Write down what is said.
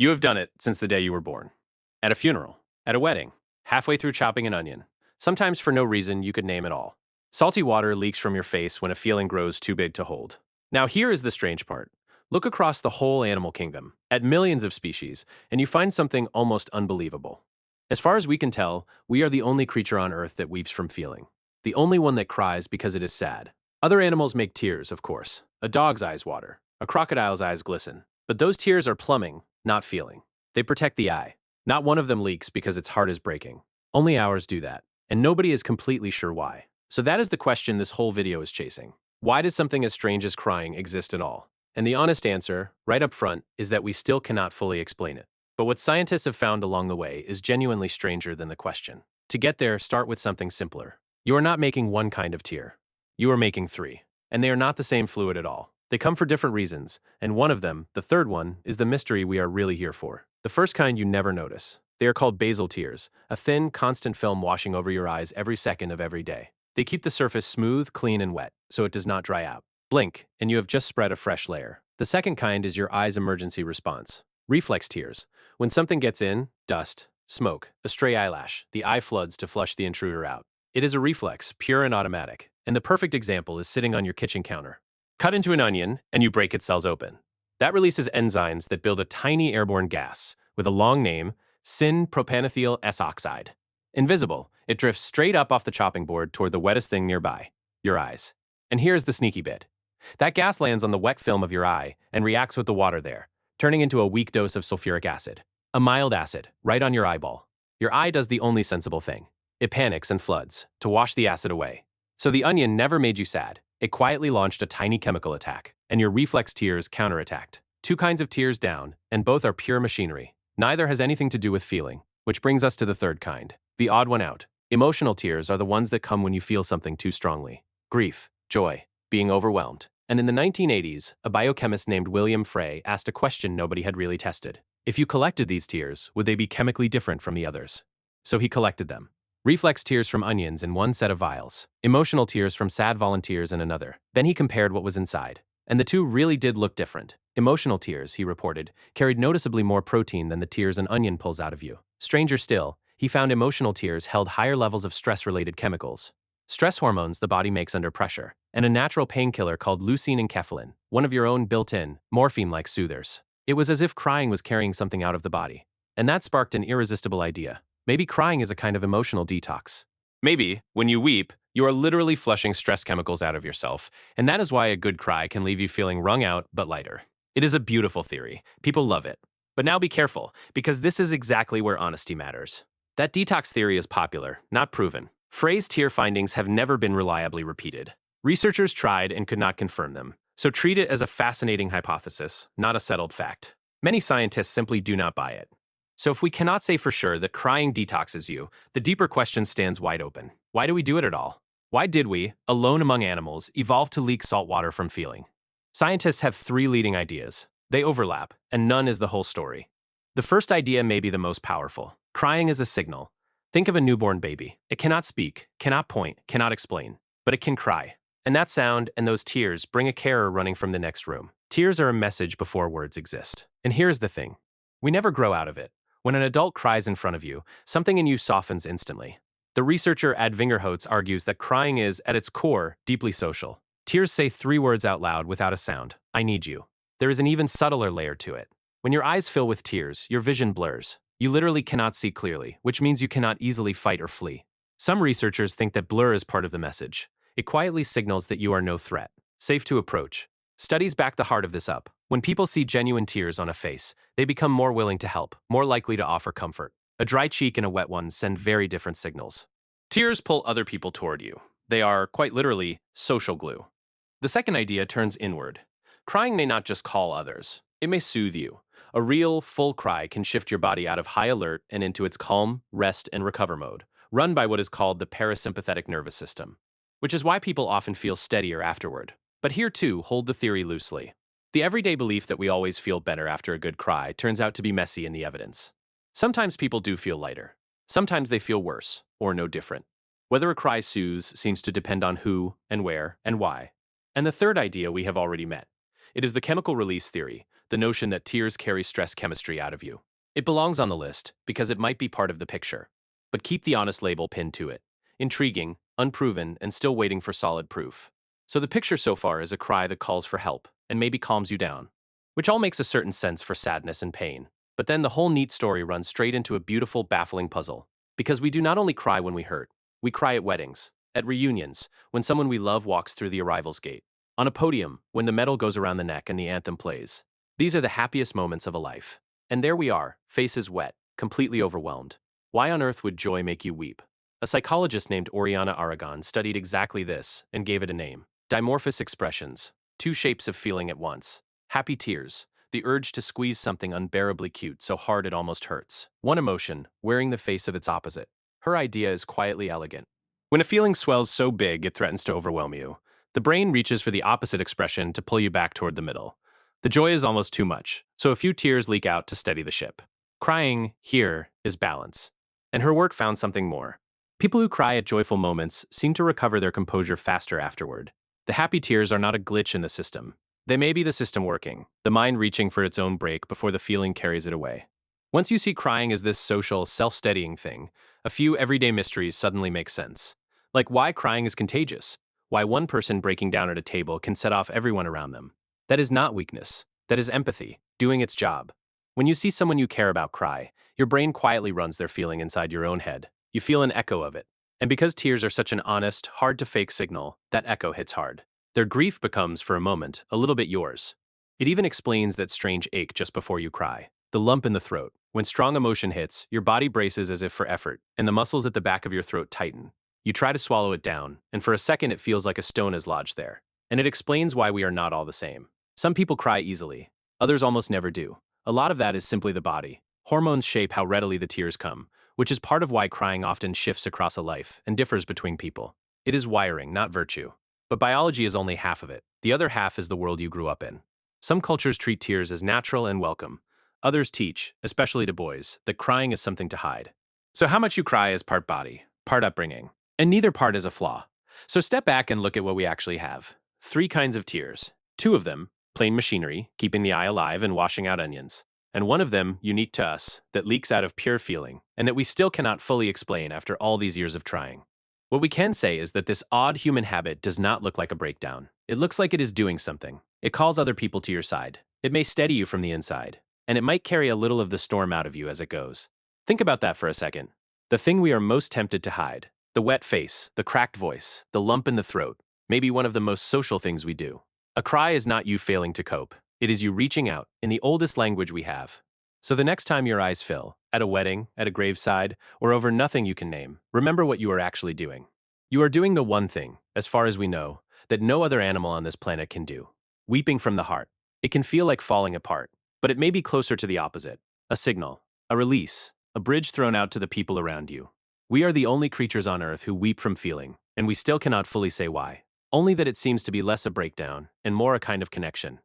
You have done it since the day you were born. At a funeral, at a wedding, halfway through chopping an onion. Sometimes for no reason you could name it all. Salty water leaks from your face when a feeling grows too big to hold. Now here is the strange part. Look across the whole animal kingdom, at millions of species, and you find something almost unbelievable. As far as we can tell, we are the only creature on Earth that weeps from feeling. The only one that cries because it is sad. Other animals make tears, of course. A dog's eyes water. A crocodile's eyes glisten. But those tears are plumbing, not feeling. They protect the eye. Not one of them leaks because its heart is breaking. Only ours do that. And nobody is completely sure why. So that is the question this whole video is chasing. Why does something as strange as crying exist at all? And the honest answer, right up front, is that we still cannot fully explain it. But what scientists have found along the way is genuinely stranger than the question. To get there, start with something simpler. You are not making one kind of tear. You are making three. And they are not the same fluid at all. They come for different reasons, and one of them, the third one, is the mystery we are really here for. The first kind you never notice. They are called basal tears, a thin, constant film washing over your eyes every second of every day. They keep the surface smooth, clean, and wet, so it does not dry out. Blink, and you have just spread a fresh layer. The second kind is your eye's emergency response. Reflex tears. When something gets in, dust, smoke, a stray eyelash, the eye floods to flush the intruder out. It is a reflex, pure and automatic, and the perfect example is sitting on your kitchen counter. Cut into an onion, and you break its cells open. That releases enzymes that build a tiny airborne gas, with a long name, syn-propanethyl S-oxide. Invisible, it drifts straight up off the chopping board toward the wettest thing nearby, your eyes. And here's the sneaky bit. That gas lands on the wet film of your eye and reacts with the water there, turning into a weak dose of sulfuric acid. A mild acid, right on your eyeball. Your eye does the only sensible thing. It panics and floods, to wash the acid away. So the onion never made you sad. It quietly launched a tiny chemical attack, and your reflex tears counterattacked. Two kinds of tears down, and both are pure machinery. Neither has anything to do with feeling, which brings us to the third kind, the odd one out. Emotional tears are the ones that come when you feel something too strongly. Grief, joy, being overwhelmed. And in the 1980s, a biochemist named William Frey asked a question nobody had really tested. If you collected these tears, would they be chemically different from the others? So he collected them. Reflex tears from onions in one set of vials, emotional tears from sad volunteers in another. Then he compared what was inside. And the two really did look different. Emotional tears, he reported, carried noticeably more protein than the tears an onion pulls out of you. Stranger still, he found emotional tears held higher levels of stress-related chemicals. Stress hormones the body makes under pressure, and a natural painkiller called leucine and enkephalin, one of your own built-in, morphine-like soothers. It was as if crying was carrying something out of the body. And that sparked an irresistible idea. Maybe crying is a kind of emotional detox. Maybe, when you weep, you are literally flushing stress chemicals out of yourself, and that is why a good cry can leave you feeling wrung out but lighter. It is a beautiful theory. People love it. But now be careful, because this is exactly where honesty matters. That detox theory is popular, not proven. Frey's tear findings have never been reliably repeated. Researchers tried and could not confirm them, so treat it as a fascinating hypothesis, not a settled fact. Many scientists simply do not buy it. So if we cannot say for sure that crying detoxes you, the deeper question stands wide open. Why do we do it at all? Why did we, alone among animals, evolve to leak salt water from feeling? Scientists have three leading ideas. They overlap, and none is the whole story. The first idea may be the most powerful. Crying is a signal. Think of a newborn baby. It cannot speak, cannot point, cannot explain, but it can cry. And that sound and those tears bring a carer running from the next room. Tears are a message before words exist. And here's the thing. We never grow out of it. When an adult cries in front of you, something in you softens instantly. The researcher Ad Vingerhoats argues that crying is, at its core, deeply social. Tears say three words out loud without a sound. I need you. There is an even subtler layer to it. When your eyes fill with tears, your vision blurs. You literally cannot see clearly, which means you cannot easily fight or flee. Some researchers think that blur is part of the message. It quietly signals that you are no threat, safe to approach. Studies back the heart of this up. When people see genuine tears on a face, they become more willing to help, more likely to offer comfort. A dry cheek and a wet one send very different signals. Tears pull other people toward you. They are, quite literally, social glue. The second idea turns inward. Crying may not just call others. It may soothe you. A real, full cry can shift your body out of high alert and into its calm, rest, and recover mode, run by what is called the parasympathetic nervous system, which is why people often feel steadier afterward. But here too, hold the theory loosely. The everyday belief that we always feel better after a good cry turns out to be messy in the evidence. Sometimes people do feel lighter. Sometimes they feel worse, or no different. Whether a cry soothes seems to depend on who, and where, and why. And the third idea we have already met. It is the chemical release theory, the notion that tears carry stress chemistry out of you. It belongs on the list because it might be part of the picture. But keep the honest label pinned to it. Intriguing, unproven, and still waiting for solid proof. So the picture so far is a cry that calls for help and maybe calms you down, which all makes a certain sense for sadness and pain. But then the whole neat story runs straight into a beautiful, baffling puzzle. Because we do not only cry when we hurt, we cry at weddings, at reunions, when someone we love walks through the arrivals gate, on a podium, when the medal goes around the neck and the anthem plays. These are the happiest moments of a life. And there we are, faces wet, completely overwhelmed. Why on earth would joy make you weep? A psychologist named Oriana Aragón studied exactly this and gave it a name. Dimorphous expressions, two shapes of feeling at once. Happy tears, the urge to squeeze something unbearably cute so hard it almost hurts. One emotion, wearing the face of its opposite. Her idea is quietly elegant. When a feeling swells so big it threatens to overwhelm you, the brain reaches for the opposite expression to pull you back toward the middle. The joy is almost too much, so a few tears leak out to steady the ship. Crying, here, is balance. And her work found something more. People who cry at joyful moments seem to recover their composure faster afterward. The happy tears are not a glitch in the system. They may be the system working, the mind reaching for its own break before the feeling carries it away. Once you see crying as this social, self-steadying thing, a few everyday mysteries suddenly make sense. Like why crying is contagious, why one person breaking down at a table can set off everyone around them. That is not weakness. That is empathy, doing its job. When you see someone you care about cry, your brain quietly runs their feeling inside your own head. You feel an echo of it. And because tears are such an honest, hard-to-fake signal, that echo hits hard. Their grief becomes, for a moment, a little bit yours. It even explains that strange ache just before you cry. The lump in the throat. When strong emotion hits, your body braces as if for effort, and the muscles at the back of your throat tighten. You try to swallow it down, and for a second it feels like a stone is lodged there. And it explains why we are not all the same. Some people cry easily. Others almost never do. A lot of that is simply the body. Hormones shape how readily the tears come, which is part of why crying often shifts across a life and differs between people. It is wiring, not virtue. But biology is only half of it. The other half is the world you grew up in. Some cultures treat tears as natural and welcome. Others teach, especially to boys, that crying is something to hide. So how much you cry is part body, part upbringing, and neither part is a flaw. So step back and look at what we actually have. 3 kinds of tears. 2 of them, plain machinery, keeping the eye alive and washing out onions. And one of them, unique to us, that leaks out of pure feeling, and that we still cannot fully explain after all these years of trying. What we can say is that this odd human habit does not look like a breakdown. It looks like it is doing something. It calls other people to your side. It may steady you from the inside, and it might carry a little of the storm out of you as it goes. Think about that for a second. The thing we are most tempted to hide, the wet face, the cracked voice, the lump in the throat, may be one of the most social things we do. A cry is not you failing to cope. It is you reaching out in the oldest language we have. So the next time your eyes fill, at a wedding, at a graveside, or over nothing you can name, remember what you are actually doing. You are doing the one thing, as far as we know, that no other animal on this planet can do. Weeping from the heart. It can feel like falling apart, but it may be closer to the opposite. A signal, a release, a bridge thrown out to the people around you. We are the only creatures on Earth who weep from feeling, and we still cannot fully say why. Only that it seems to be less a breakdown and more a kind of connection.